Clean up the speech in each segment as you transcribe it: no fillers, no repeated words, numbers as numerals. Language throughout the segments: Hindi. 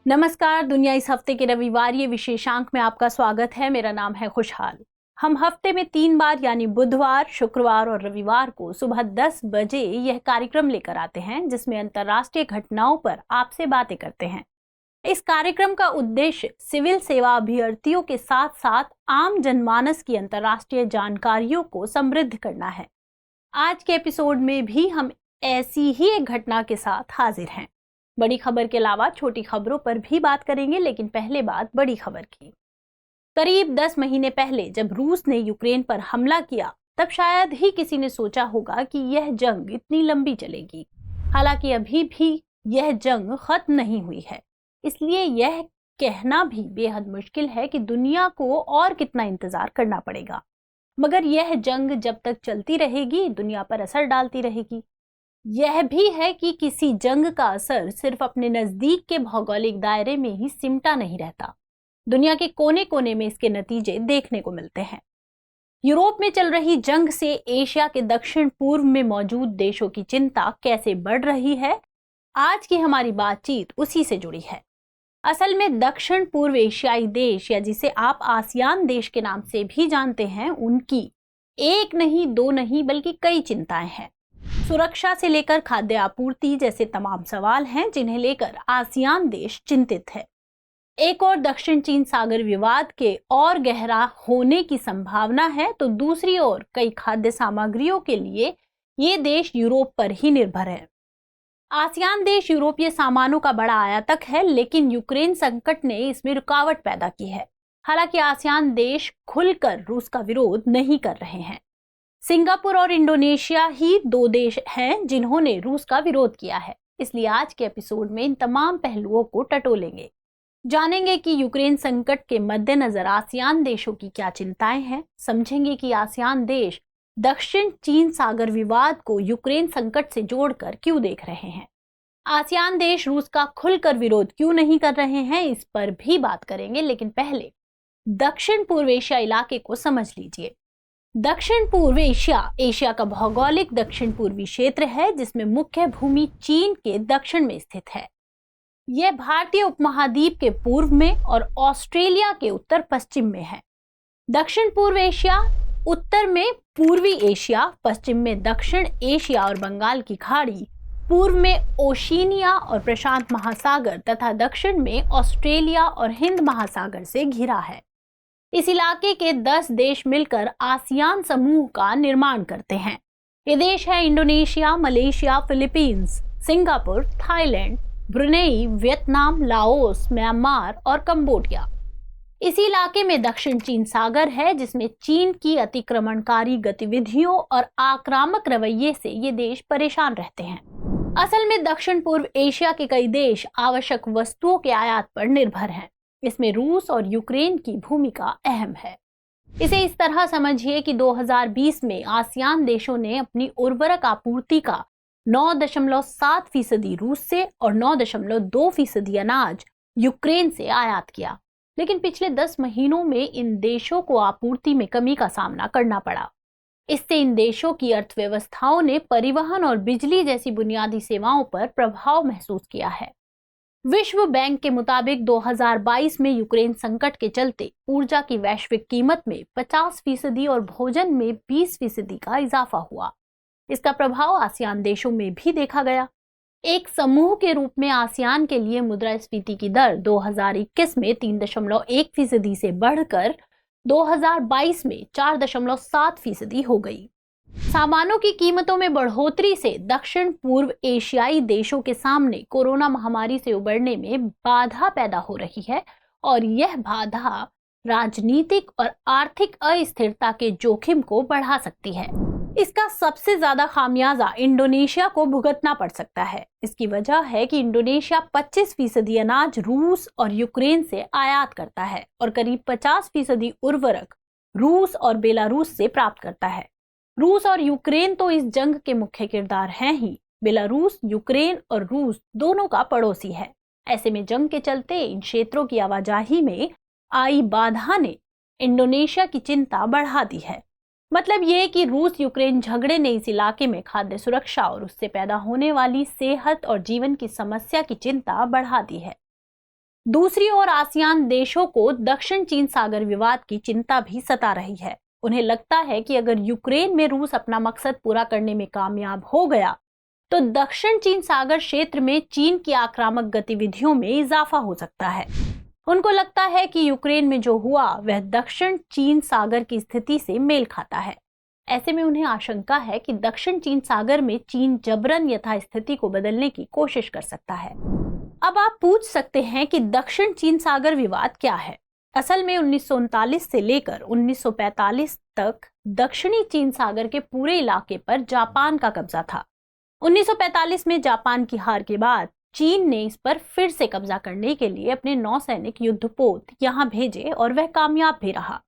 नमस्कार। दुनिया इस हफ्ते के रविवार ये विशेषांक में आपका स्वागत है। मेरा नाम है खुशहाल। हम हफ्ते में 3 बार यानी बुधवार, शुक्रवार और रविवार को सुबह 10 बजे यह कार्यक्रम लेकर आते हैं जिसमें अंतर्राष्ट्रीय घटनाओं पर आपसे बातें करते हैं। इस कार्यक्रम का उद्देश्य सिविल सेवा अभ्यर्थियों के साथ साथ आम जनमानस की अंतर्राष्ट्रीय जानकारियों को समृद्ध करना है। आज के एपिसोड में भी हम ऐसी ही एक घटना के साथ हाजिर हैं। बड़ी खबर के अलावा छोटी खबरों पर भी बात करेंगे, लेकिन पहले बात बड़ी खबर की। करीब 10 महीने पहले जब रूस ने यूक्रेन पर हमला किया, तब शायद ही किसी ने सोचा होगा कि यह जंग इतनी लंबी चलेगी। हालांकि अभी भी यह जंग खत्म नहीं हुई है, इसलिए यह कहना भी बेहद मुश्किल है कि दुनिया को और कितना इंतजार करना पड़ेगा। मगर यह जंग जब तक चलती रहेगी, दुनिया पर असर डालती रहेगी। यह भी है कि किसी जंग का असर सिर्फ अपने नजदीक के भौगोलिक दायरे में ही सिमटा नहीं रहता। दुनिया के कोने कोने में इसके नतीजे देखने को मिलते हैं। यूरोप में चल रही जंग से एशिया के दक्षिण पूर्व में मौजूद देशों की चिंता कैसे बढ़ रही है, आज की हमारी बातचीत उसी से जुड़ी है। असल में दक्षिण पूर्व एशियाई देश, या जिसे आप आसियान देश के नाम से भी जानते हैं, उनकी एक नहीं, दो नहीं, बल्कि कई चिंताएं हैं। सुरक्षा से लेकर खाद्य आपूर्ति जैसे तमाम सवाल हैं जिन्हें लेकर आसियान देश चिंतित है। एक और दक्षिण चीन सागर विवाद के और गहरा होने की संभावना है, तो दूसरी ओर कई खाद्य सामग्रियों के लिए ये देश यूरोप पर ही निर्भर है। आसियान देश यूरोपीय सामानों का बड़ा आयातक है, लेकिन यूक्रेन संकट ने इसमें रुकावट पैदा की है। हालांकि आसियान देश खुलकर रूस का विरोध नहीं कर रहे हैं। सिंगापुर और इंडोनेशिया ही 2 देश हैं जिन्होंने रूस का विरोध किया है। इसलिए आज के एपिसोड में इन तमाम पहलुओं को टटोलेंगे, जानेंगे कि यूक्रेन संकट के मद्देनजर आसियान देशों की क्या चिंताएं हैं, समझेंगे कि आसियान देश दक्षिण चीन सागर विवाद को यूक्रेन संकट से जोड़कर क्यों देख रहे हैं। आसियान देश रूस का खुलकर विरोध क्यों नहीं कर रहे हैं, इस पर भी बात करेंगे। लेकिन पहले दक्षिण पूर्व एशिया इलाके को समझ लीजिए। दक्षिण पूर्व एशिया एशिया का भौगोलिक दक्षिण पूर्वी क्षेत्र है जिसमें मुख्य भूमि चीन के दक्षिण में स्थित है। यह भारतीय उपमहाद्वीप के पूर्व में और ऑस्ट्रेलिया के उत्तर पश्चिम में है। दक्षिण पूर्व एशिया उत्तर में पूर्वी एशिया, पश्चिम में दक्षिण एशिया और बंगाल की खाड़ी, पूर्व में ओशिनिया और प्रशांत महासागर तथा दक्षिण में ऑस्ट्रेलिया और हिंद महासागर से घिरा है। इस इलाके के 10 देश मिलकर आसियान समूह का निर्माण करते हैं। ये देश है Indonesia, Malaysia, Philippines, Singapore, Thailand, Brunei, Vietnam, Laos, Myanmar और कंबोडिया। इसी इलाके में दक्षिण चीन सागर है जिसमें चीन की अतिक्रमणकारी गतिविधियों और आक्रामक रवैये से ये देश परेशान रहते हैं। असल में दक्षिण पूर्व एशिया के कई देश आवश्यक वस्तुओं के आयात पर निर्भर हैं। इसमें रूस और यूक्रेन की भूमिका अहम है। इसे इस तरह समझिए कि 2020 में आसियान देशों ने अपनी उर्वरक आपूर्ति का 9.7% रूस से और 9.2% अनाज यूक्रेन से आयात किया। लेकिन पिछले 10 महीनों में इन देशों को आपूर्ति में कमी का सामना करना पड़ा। इससे इन देशों की अर्थव्यवस्थाओं ने परिवहन और बिजली जैसी बुनियादी सेवाओं पर प्रभाव महसूस किया है। विश्व बैंक के मुताबिक 2022 में यूक्रेन संकट के चलते ऊर्जा की वैश्विक कीमत में 50% और भोजन में 20% का इजाफा हुआ। इसका प्रभाव आसियान देशों में भी देखा गया। एक समूह के रूप में आसियान के लिए मुद्रास्फीति की दर 2021 में 3.1% से बढ़कर 2022 में 4.7% हो गई। सामानों की कीमतों में बढ़ोतरी से दक्षिण पूर्व एशियाई देशों के सामने कोरोना महामारी से उबरने में बाधा पैदा हो रही है और यह बाधा राजनीतिक और आर्थिक अस्थिरता के जोखिम को बढ़ा सकती है। इसका सबसे ज्यादा खामियाजा इंडोनेशिया को भुगतना पड़ सकता है। इसकी वजह है कि इंडोनेशिया 25% अनाज रूस और यूक्रेन से आयात करता है और करीब 50% उर्वरक रूस और बेलारूस से प्राप्त करता है। रूस और यूक्रेन तो इस जंग के मुख्य किरदार हैं ही। बेलारूस यूक्रेन और रूस दोनों का पड़ोसी है। ऐसे में जंग के चलते इन क्षेत्रों की आवाजाही में आई बाधा ने इंडोनेशिया की चिंता बढ़ा दी है। मतलब ये कि रूस यूक्रेन झगड़े ने इस इलाके में खाद्य सुरक्षा और उससे पैदा होने वाली सेहत और जीवन की समस्या की चिंता बढ़ा दी है। दूसरी ओर आसियान देशों को दक्षिण चीन सागर विवाद की चिंता भी सता रही है। उन्हें लगता है कि अगर यूक्रेन में रूस अपना मकसद पूरा करने में कामयाब हो गया तो दक्षिण चीन सागर क्षेत्र में चीन की आक्रामक गतिविधियों में इजाफा हो सकता है। उनको लगता है कि यूक्रेन में जो हुआ वह दक्षिण चीन सागर की स्थिति से मेल खाता है। ऐसे में उन्हें आशंका है कि दक्षिण चीन सागर में चीन जबरन यथास्थिति को बदलने की कोशिश कर सकता है। अब आप पूछ सकते हैं कि दक्षिण चीन सागर विवाद क्या है। असल में 1939 से लेकर 1945 तक दक्षिणी चीन सागर के पूरे इलाके पर जापान का कब्जा था। 1945 में जापान की हार के बाद चीन ने इस पर फिर से कब्जा करने के लिए अपने नौसैनिक युद्धपोत यहां भेजे और वह कामयाब भी रहा।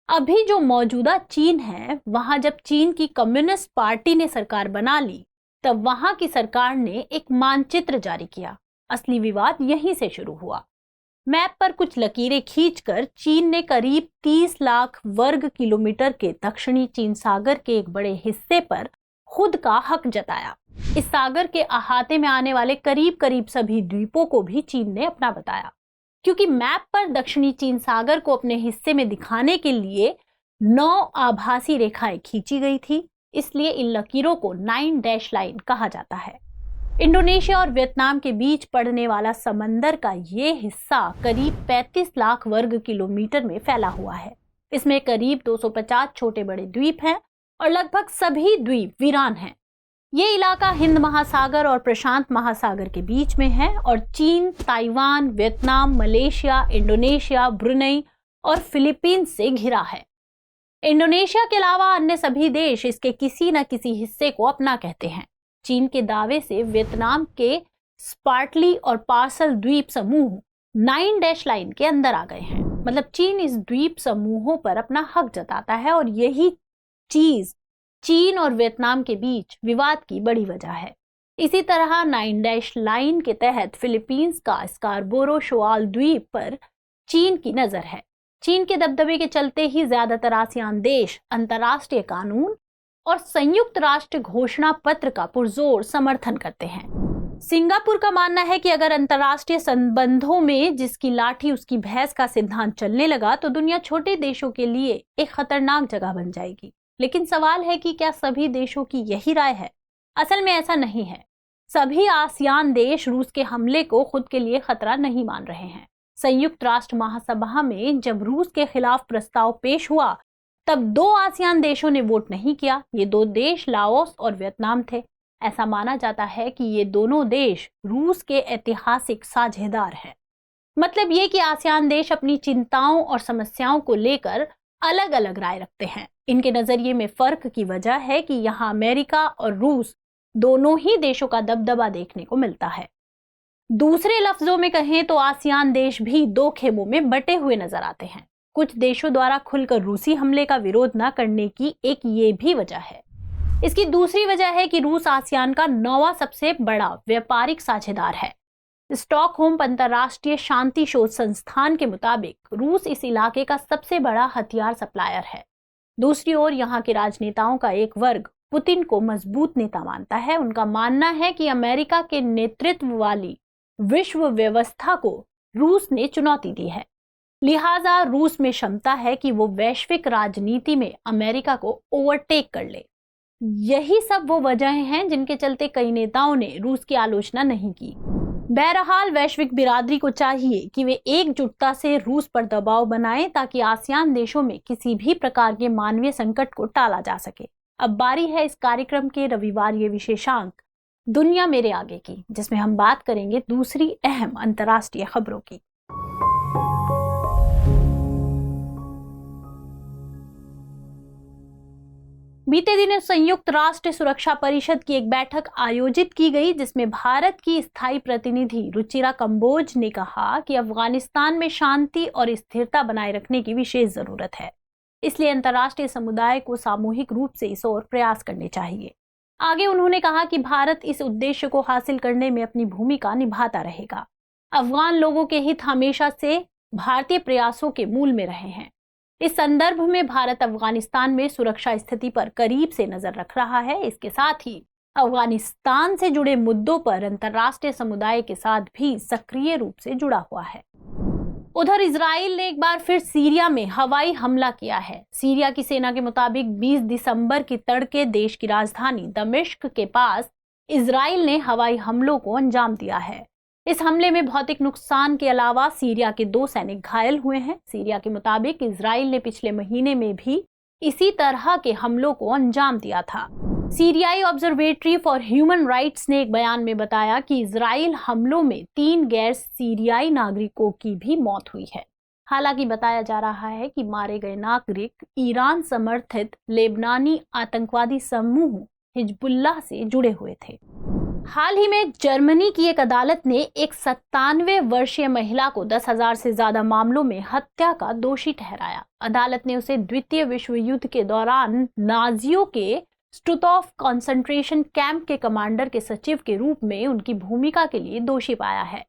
अभी जो मौजूदा चीन है, वहां जब चीन की कम्युनिस्ट पार्टी ने सरकार बना ली तब वहां की सरकार ने एक मानचित्र जारी किया। असली विवाद यहीं से शुरू हुआ। मैप पर कुछ लकीरें खींचकर चीन ने करीब 30 लाख वर्ग किलोमीटर के दक्षिणी चीन सागर के एक बड़े हिस्से पर खुद का हक जताया। इस सागर के अहाते में आने वाले करीब करीब सभी द्वीपों को भी चीन ने अपना बताया। क्योंकि मैप पर दक्षिणी चीन सागर को अपने हिस्से में दिखाने के लिए 9 आभासी रेखाएं खींची गई थी, इसलिए इन लकीरों को 9 डैश लाइन कहा जाता है। इंडोनेशिया और वियतनाम के बीच पड़ने वाला समंदर का ये हिस्सा करीब 35 लाख वर्ग किलोमीटर में फैला हुआ है। इसमें करीब 250 छोटे बड़े द्वीप हैं और लगभग सभी द्वीप वीरान हैं। ये इलाका हिंद महासागर और प्रशांत महासागर के बीच में है और चीन, Taiwan, Vietnam, Malaysia, Indonesia, Brunei और फिलीपींस से घिरा है। इंडोनेशिया के अलावा अन्य सभी देश इसके किसी न किसी हिस्से को अपना कहते हैं। चीन के दावे से वियतनाम के स्पार्टली और पार्सल द्वीप समूह 9 डैश लाइन के अंदर आ गए हैं। मतलब चीन इस द्वीप समूहों पर अपना हक जताता है और यही चीज चीन और वियतनाम के बीच विवाद की बड़ी वजह है। इसी तरह 9 डैश लाइन के तहत फिलीपींस का स्कारबोरो शोआल द्वीप पर चीन की नजर है। चीन के दबदबे के चलते ही ज्यादातर आसियान देश अंतर्राष्ट्रीय कानून और संयुक्त राष्ट्र घोषणा पत्र का पुरजोर समर्थन करते हैं। सिंगापुर का मानना है कि अगर अंतर्राष्ट्रीय संबंधों में जिसकी लाठी उसकी भैंस का सिद्धांत चलने लगा तो दुनिया छोटे देशों के लिए एक खतरनाक जगह बन जाएगी। लेकिन सवाल है कि क्या सभी देशों की यही राय है? असल में ऐसा नहीं है। सभी आसियान देश रूस के हमले को खुद के लिए खतरा नहीं मान रहे हैं। संयुक्त राष्ट्र महासभा में जब रूस के खिलाफ प्रस्ताव पेश हुआ तब 2 आसियान देशों ने वोट नहीं किया। ये 2 देश लाओस और वियतनाम थे। ऐसा माना जाता है कि ये दोनों देश रूस के ऐतिहासिक साझेदार हैं। मतलब ये कि आसियान देश अपनी चिंताओं और समस्याओं को लेकर अलग अलग राय रखते हैं। इनके नजरिए में फर्क की वजह है कि यहाँ अमेरिका और रूस दोनों ही देशों का दबदबा देखने को मिलता है। दूसरे लफ्जों में कहें तो आसियान देश भी 2 खेमों में बटे हुए नजर आते हैं। कुछ देशों द्वारा खुलकर रूसी हमले का विरोध न करने की एक ये भी वजह है। इसकी दूसरी वजह है कि रूस आसियान का 9वां सबसे बड़ा व्यापारिक साझेदार है। स्टॉकहोम अंतर्राष्ट्रीय शांति शोध संस्थान के मुताबिक रूस इस इलाके का सबसे बड़ा हथियार सप्लायर है। दूसरी ओर यहाँ के राजनेताओं का एक वर्ग पुतिन को मजबूत नेता मानता है। उनका मानना है कि अमेरिका के नेतृत्व वाली विश्व व्यवस्था को रूस ने चुनौती दी है, लिहाजा रूस में क्षमता है कि वो वैश्विक राजनीति में अमेरिका को ओवरटेक कर ले। यही सब वो वजहें हैं जिनके चलते कई नेताओं ने रूस की आलोचना नहीं की। बहरहाल वैश्विक बिरादरी को चाहिए कि वे एकजुटता से रूस पर दबाव बनाएं ताकि आसियान देशों में किसी भी प्रकार के मानवीय संकट को टाला जा सके। अब बारी है इस कार्यक्रम के रविवार विशेषांक दुनिया मेरे आगे की, जिसमें हम बात करेंगे दूसरी अहम अंतर्राष्ट्रीय खबरों की। बीते दिनों संयुक्त राष्ट्र सुरक्षा परिषद की एक बैठक आयोजित की गई, जिसमें भारत की स्थायी प्रतिनिधि रुचिरा कंबोज ने कहा कि अफगानिस्तान में शांति और स्थिरता बनाए रखने की विशेष जरूरत है, इसलिए अंतर्राष्ट्रीय समुदाय को सामूहिक रूप से इस ओर प्रयास करने चाहिए। आगे उन्होंने कहा कि भारत इस उद्देश्य को हासिल करने में अपनी भूमिका निभाता रहेगा। अफगान लोगों के हित हमेशा से भारतीय प्रयासों के मूल में रहे हैं। इस संदर्भ में भारत अफगानिस्तान में सुरक्षा स्थिति पर करीब से नजर रख रहा है। इसके साथ ही अफगानिस्तान से जुड़े मुद्दों पर अंतर्राष्ट्रीय समुदाय के साथ भी सक्रिय रूप से जुड़ा हुआ है। उधर इजराइल ने एक बार फिर सीरिया में हवाई हमला किया है। सीरिया की सेना के मुताबिक 20 दिसंबर की तड़के देश की राजधानी दमिश्क के पास इजराइल ने हवाई हमलों को अंजाम दिया है। इस हमले में भौतिक नुकसान के अलावा सीरिया के 2 सैनिक घायल हुए हैं। सीरिया के मुताबिक इजराइल ने पिछले महीने में भी इसी तरह के हमलों को अंजाम दिया था। सीरियाई ऑब्जर्वेटरी फॉर ह्यूमन राइट्स ने एक बयान में बताया कि इजराइल हमलों में 3 गैर सीरियाई नागरिकों की भी मौत हुई है। हालांकि बताया जा रहा है कि मारे गए नागरिक ईरान समर्थित लेबनानी आतंकवादी समूह हिजबुल्लाह से जुड़े हुए थे। हाल ही में जर्मनी की एक अदालत ने एक 97 वर्षीय महिला को 10,000 से ज्यादा मामलों में हत्या का दोषी ठहराया। अदालत ने उसे द्वितीय विश्व युद्ध के दौरान नाजियों के स्टुतोफ कंसंट्रेशन कैंप के कमांडर के सचिव के रूप में उनकी भूमिका के लिए दोषी पाया है।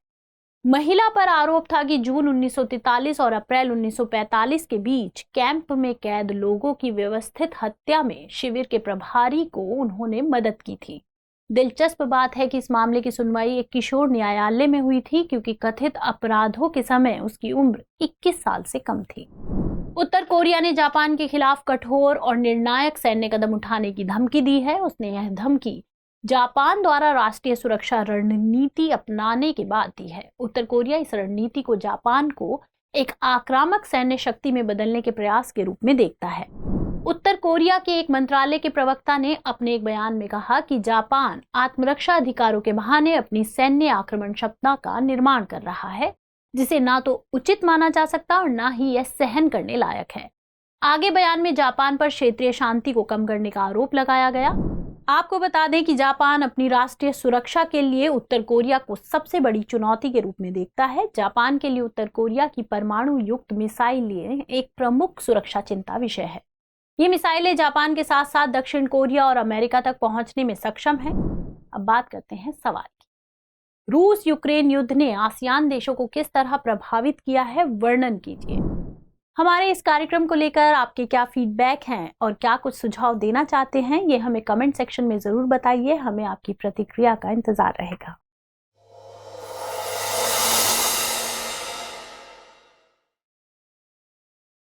महिला पर आरोप था कि जून 1943 और अप्रैल 1945 के बीच कैंप में कैद लोगों की व्यवस्थित हत्या में शिविर के प्रभारी को उन्होंने मदद की थी। दिलचस्प बात है कि इस मामले की सुनवाई एक किशोर न्यायालय में हुई थी, क्योंकि कथित अपराधों के समय उसकी उम्र 21 साल से कम थी। उत्तर कोरिया ने जापान के खिलाफ कठोर और निर्णायक सैन्य कदम उठाने की धमकी दी है। उसने यह धमकी जापान द्वारा राष्ट्रीय सुरक्षा रणनीति अपनाने के बाद दी है। उत्तर कोरिया इस रणनीति को जापान को एक आक्रामक सैन्य शक्ति में बदलने के प्रयास के रूप में देखता है। उत्तर कोरिया के एक मंत्रालय के प्रवक्ता ने अपने एक बयान में कहा कि जापान आत्मरक्षा अधिकारों के बहाने अपनी सैन्य आक्रमण क्षमता का निर्माण कर रहा है, जिसे ना तो उचित माना जा सकता और ना ही यह सहन करने लायक है। आगे बयान में जापान पर क्षेत्रीय शांति को कम करने का आरोप लगाया गया। आपको बता दें कि जापान अपनी राष्ट्रीय सुरक्षा के लिए उत्तर कोरिया को सबसे बड़ी चुनौती के रूप में देखता है। जापान के लिए उत्तर कोरिया की परमाणु युक्त मिसाइलें एक प्रमुख सुरक्षा चिंता विषय है। ये मिसाइलें जापान के साथ साथ दक्षिण कोरिया और अमेरिका तक पहुंचने में सक्षम हैं। अब बात करते हैं सवाल की। रूस यूक्रेन युद्ध ने आसियान देशों को किस तरह प्रभावित किया है, वर्णन कीजिए। हमारे इस कार्यक्रम को लेकर आपके क्या फीडबैक हैं और क्या कुछ सुझाव देना चाहते हैं, ये हमें कमेंट सेक्शन में जरूर बताइए। हमें आपकी प्रतिक्रिया का इंतजार रहेगा।